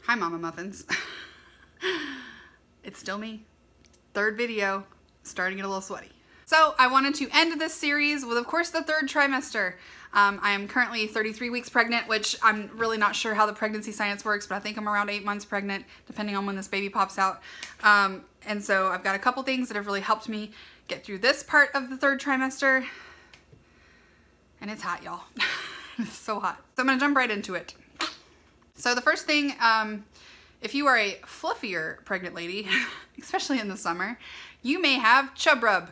Hi, Mama Muffins. It's still me. Third video, starting to get a little sweaty. So I wanted to end this series with, of course, the third trimester. I am currently 33 weeks pregnant, which I'm really not sure how the pregnancy science works, but I think I'm around 8 months pregnant, depending on when this baby pops out. And so I've got a couple things that have really helped me get through this part of the third trimester. And it's hot, y'all. It's so hot. So I'm gonna jump right into it. So the first thing, if you are a fluffier pregnant lady, especially in the summer, you may have chub rub.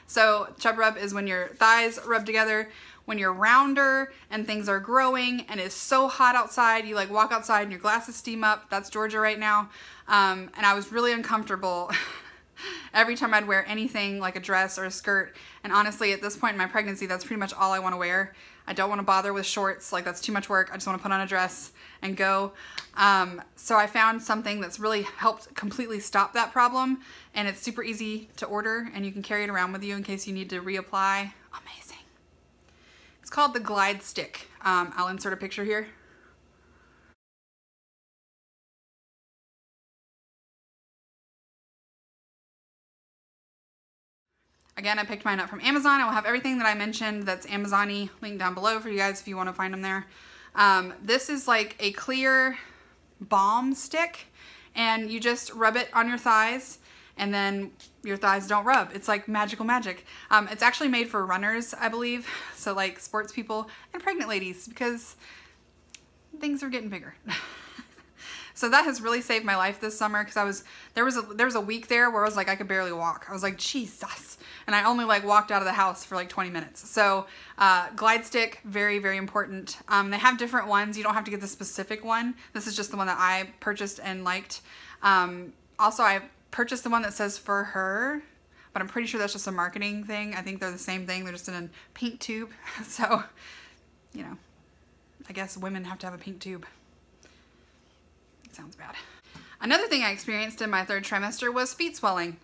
So chub rub is when your thighs rub together, when you're rounder and things are growing and it's so hot outside, you like walk outside and your glasses steam up. That's Georgia right now. And I was really uncomfortable every time I'd wear anything like a dress or a skirt. And honestly, at this point in my pregnancy, that's pretty much all I want to wear. I don't want to bother with shorts, like that's too much work. I just want to put on a dress and go. So I found something that's really helped completely stop that problem, and it's super easy to order and you can carry it around with you in case you need to reapply. Amazing. It's called the Glide Stick. I'll insert a picture here. Again, I picked mine up from Amazon. I will have everything that I mentioned that's Amazon-y linked down below for you guys if you want to find them there. This is like a clear balm stick, and you just rub it on your thighs and then your thighs don't rub. It's like magical magic. It's actually made for runners, I believe. So like sports people and pregnant ladies, because things are getting bigger. So that has really saved my life this summer, because there was a week there where I was like, I could barely walk. I was like, Jesus. And I only like walked out of the house for like 20 minutes. So Glide Stick, very, very important. They have different ones. You don't have to get the specific one. This is just the one that I purchased and liked. Also, I purchased the one that says for her, but I'm pretty sure that's just a marketing thing. I think they're the same thing. They're just in a pink tube. So, you know, I guess women have to have a pink tube. Sounds bad. Another thing I experienced in my third trimester was feet swelling.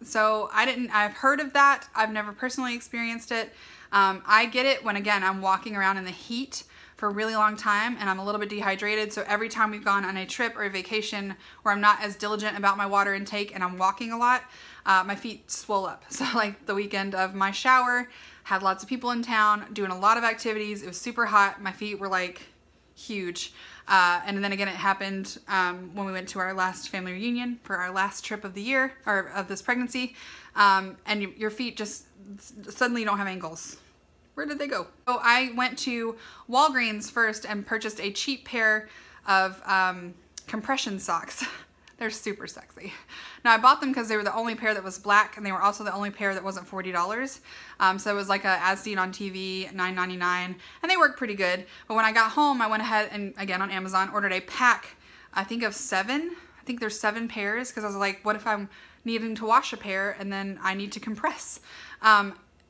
So I've heard of that. I've never personally experienced it. I get it when, again, I'm walking around in the heat for a really long time and I'm a little bit dehydrated. So every time we've gone on a trip or a vacation where I'm not as diligent about my water intake and I'm walking a lot, my feet swell up. So like the weekend of my shower, had lots of people in town doing a lot of activities. It was super hot. My feet were like huge. And then again, it happened when we went to our last family reunion for our last trip of the year, or of this pregnancy. And your feet just suddenly don't have ankles. Where did they go? So I went to Walgreens first and purchased a cheap pair of compression socks. They're super sexy. Now I bought them because they were the only pair that was black, and they were also the only pair that wasn't $40. So it was like a as seen on TV, $9.99, and they work pretty good. But when I got home, I went ahead and, again on Amazon, ordered a pack, I think of 7. I think there's 7 pairs, because I was like, what if I'm needing to wash a pair and then I need to compress?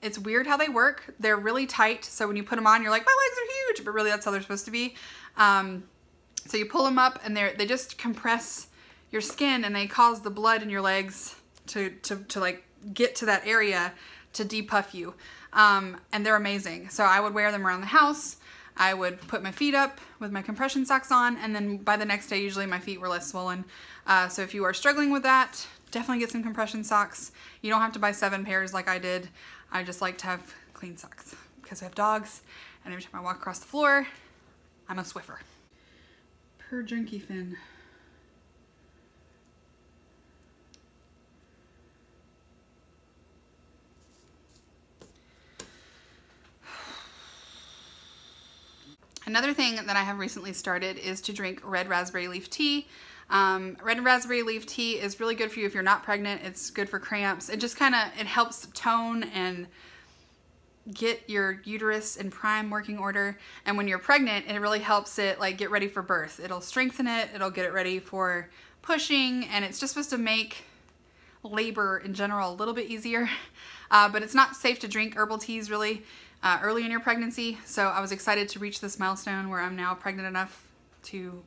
It's weird how they work. They're really tight, so when you put them on, you're like, my legs are huge, but really that's how they're supposed to be. So you pull them up and they just compress your skin, and they cause the blood in your legs to like get to that area to depuff you. And they're amazing. So I would wear them around the house. I would put my feet up with my compression socks on, and then by the next day, usually my feet were less swollen. So if you are struggling with that, definitely get some compression socks. You don't have to buy 7 pairs like I did. I just like to have clean socks because I have dogs, and every time I walk across the floor, I'm a Swiffer. Per junkie fin. Another thing that I have recently started is to drink red raspberry leaf tea. Red raspberry leaf tea is really good for you if you're not pregnant. It's good for cramps. It just it helps tone and get your uterus in prime working order. And when you're pregnant, it really helps it like get ready for birth. It'll strengthen it. It'll get it ready for pushing, and it's just supposed to make labor in general a little bit easier. But it's not safe to drink herbal teas really early in your pregnancy. So I was excited to reach this milestone where I'm now pregnant enough to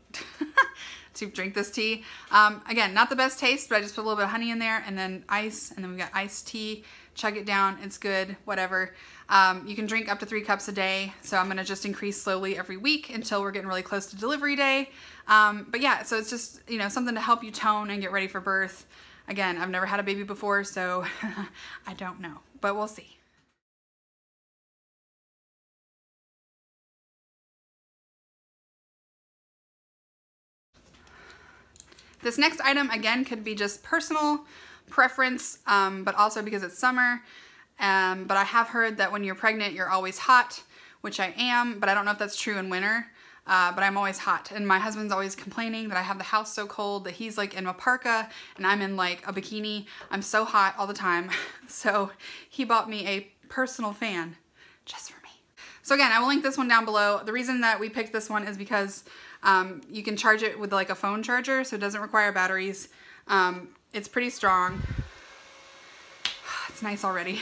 to drink this tea. Again, not the best taste, but I just put a little bit of honey in there and then ice, and then we got iced tea chug it down, it's good, whatever. You can drink up to 3 cups a day, so I'm gonna just increase slowly every week until we're getting really close to delivery day. But yeah, so it's just, you know, something to help you tone and get ready for birth. Again, I've never had a baby before, so I don't know, but we'll see. This next item, again, could be just personal preference, but also because it's summer. But I have heard that when you're pregnant, you're always hot, which I am, but I don't know if that's true in winter, but I'm always hot. And my husband's always complaining that I have the house so cold that he's like in a parka and I'm in like a bikini. I'm so hot all the time. So he bought me a personal fan just for me. So again, I will link this one down below. The reason that we picked this one is because you can charge it with like a phone charger, so it doesn't require batteries. It's pretty strong. It's nice already.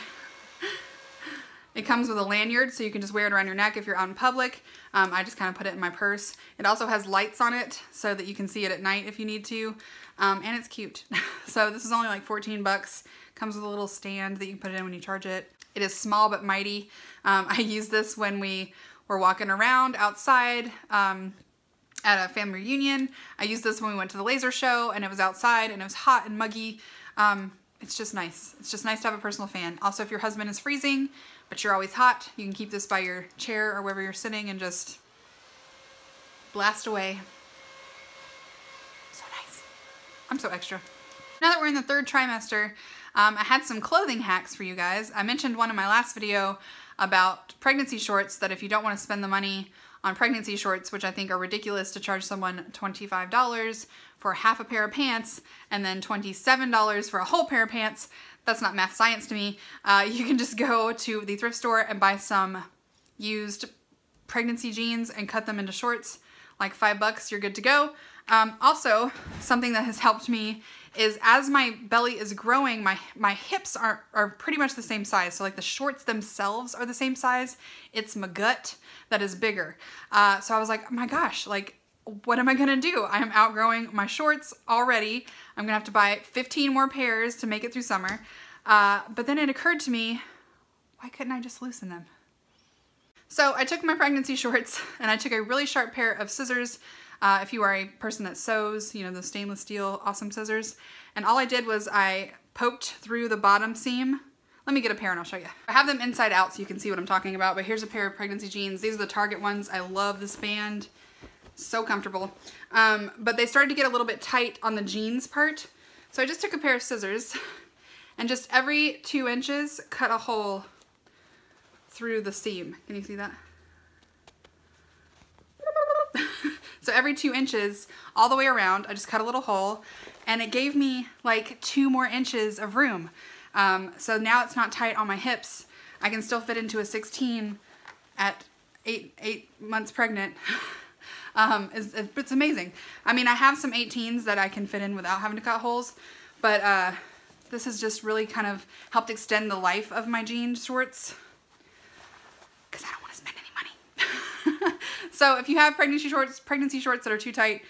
It comes with a lanyard, so you can just wear it around your neck if you're out in public. I just kind of put it in my purse. It also has lights on it so that you can see it at night if you need to. And it's cute. So this is only like 14 bucks. Comes with a little stand that you can put it in when you charge it. It is small but mighty. I used this when we were walking around outside at a family reunion. I used this when we went to the laser show and it was outside and it was hot and muggy. It's just nice. It's just nice to have a personal fan. Also, if your husband is freezing, but you're always hot, you can keep this by your chair or wherever you're sitting and just blast away. So nice. I'm so extra. Now that we're in the 3rd trimester, I had some clothing hacks for you guys. I mentioned one in my last video about pregnancy shorts, that if you don't want to spend the money on pregnancy shorts, which I think are ridiculous to charge someone $25 for half a pair of pants and then $27 for a whole pair of pants. That's not math science to me. You can just go to the thrift store and buy some used pregnancy jeans and cut them into shorts, like $5, you're good to go. Also, something that has helped me is as my belly is growing, my hips are pretty much the same size. So like the shorts themselves are the same size. It's my gut that is bigger. So I was like, oh my gosh, like, what am I gonna do? I am outgrowing my shorts already. I'm gonna have to buy 15 more pairs to make it through summer. But then it occurred to me, why couldn't I just loosen them? So I took my pregnancy shorts and I took a really sharp pair of scissors. If you are a person that sews, you know, the stainless steel awesome scissors. And all I did was I poked through the bottom seam. Let me get a pair and I'll show you. I have them inside out so you can see what I'm talking about, but here's a pair of pregnancy jeans. These are the Target ones. I love this band. So comfortable. But they started to get a little bit tight on the jeans part. So I just took a pair of scissors and just every 2 inches cut a hole through the seam. Can you see that? So every 2 inches all the way around, I just cut a little hole and it gave me like 2 more inches of room. So now it's not tight on my hips. I can still fit into a 16 at 8 months pregnant. It's amazing. I mean, I have some 18s that I can fit in without having to cut holes, but this has just really kind of helped extend the life of my jean shorts because I don't want to spend any money. So if you have pregnancy shorts that are too tight,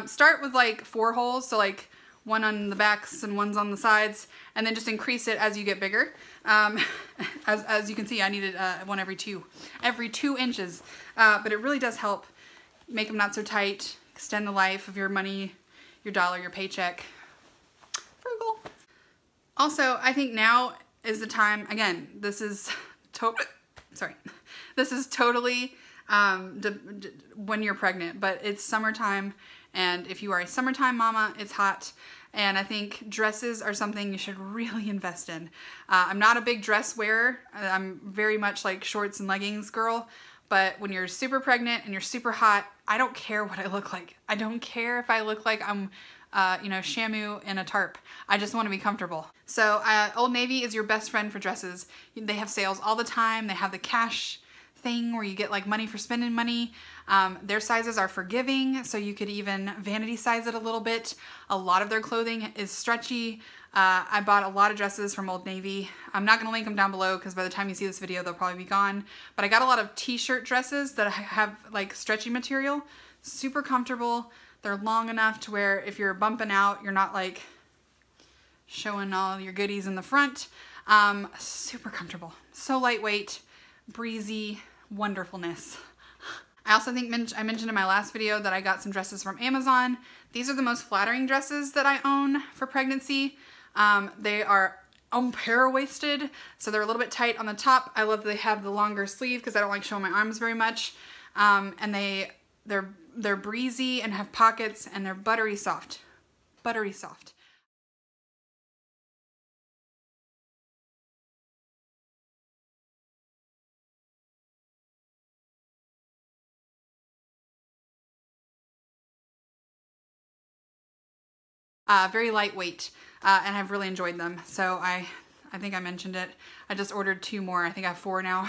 start with like 4 holes, so like 1 on the backs and 1's on the sides, and then just increase it as you get bigger. As you can see, I needed 1 every 2 inches, but it really does help make them not so tight, extend the life of your money, your dollar, your paycheck. Frugal. Also, I think now is the time, again, this is totally when you're pregnant, but it's summertime, and if you are a summertime mama, it's hot, and I think dresses are something you should really invest in. I'm not a big dress wearer. I'm very much like shorts and leggings girl, but when you're super pregnant and you're super hot, I don't care what I look like. I don't care if I look like I'm you know, Shamu in a tarp. I just want to be comfortable. So Old Navy is your best friend for dresses. They have sales all the time. They have the cash thing where you get like money for spending money. Their sizes are forgiving, so you could even vanity size it a little bit. A lot of their clothing is stretchy. I bought a lot of dresses from Old Navy. I'm not gonna link them down below because by the time you see this video, they'll probably be gone. But I got a lot of t-shirt dresses that have like stretchy material, super comfortable. They're long enough to where if you're bumping out, you're not like showing all your goodies in the front. Super comfortable, so lightweight, breezy, wonderfulness. I also think I mentioned in my last video that I got some dresses from Amazon. These are the most flattering dresses that I own for pregnancy. They are waisted, so they're a little bit tight on the top. I love that they have the longer sleeve because I don't like showing my arms very much. And they're breezy and have pockets, and they're buttery soft. Buttery soft. Very lightweight, and I've really enjoyed them. So I think I mentioned it. I just ordered 2 more. I think I have 4 now.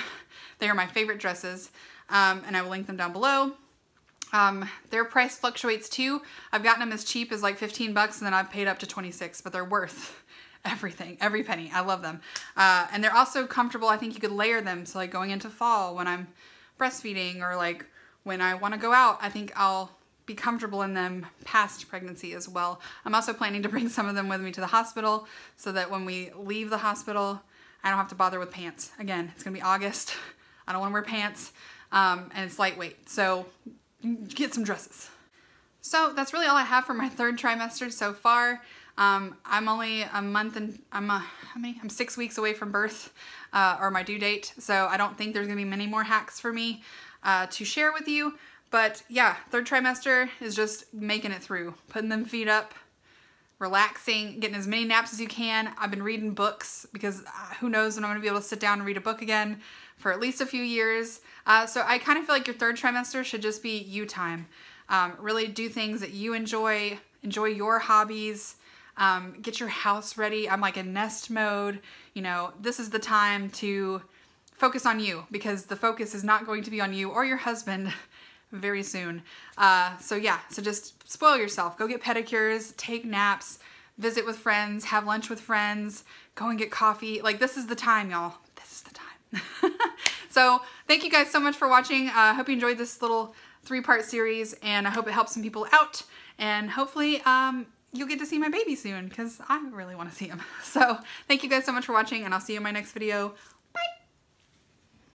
They are my favorite dresses, and I will link them down below. Their price fluctuates too. I've gotten them as cheap as like 15 bucks, and then I've paid up to 26, but they're worth everything, every penny. I love them. And they're also comfortable. I think you could layer them. So like going into fall when I'm breastfeeding, or like when I want to go out, I think I'll be comfortable in them past pregnancy as well. I'm also planning to bring some of them with me to the hospital so that when we leave the hospital, I don't have to bother with pants. Again, it's gonna be August. I don't wanna wear pants, and it's lightweight. So get some dresses. So that's really all I have for my 3rd trimester so far. I'm only a month and I'm 6 weeks away from birth, or my due date. So I don't think there's gonna be many more hacks for me to share with you. But yeah, 3rd trimester is just making it through, putting them feet up, relaxing, getting as many naps as you can. I've been reading books because who knows when I'm gonna be able to sit down and read a book again for at least a few years. So I kind of feel like your 3rd trimester should just be you time. Really do things that you enjoy your hobbies, get your house ready. I'm like in nest mode. You know, this is the time to focus on you, because the focus is not going to be on you or your husband very soon. So yeah, so just spoil yourself. Go get pedicures, take naps, visit with friends, have lunch with friends, go and get coffee. Like, this is the time, y'all. This is the time. So thank you guys so much for watching. I hope you enjoyed this little 3-part series, and I hope it helps some people out. And hopefully you'll get to see my baby soon, because I really want to see him. So thank you guys so much for watching, and I'll see you in my next video.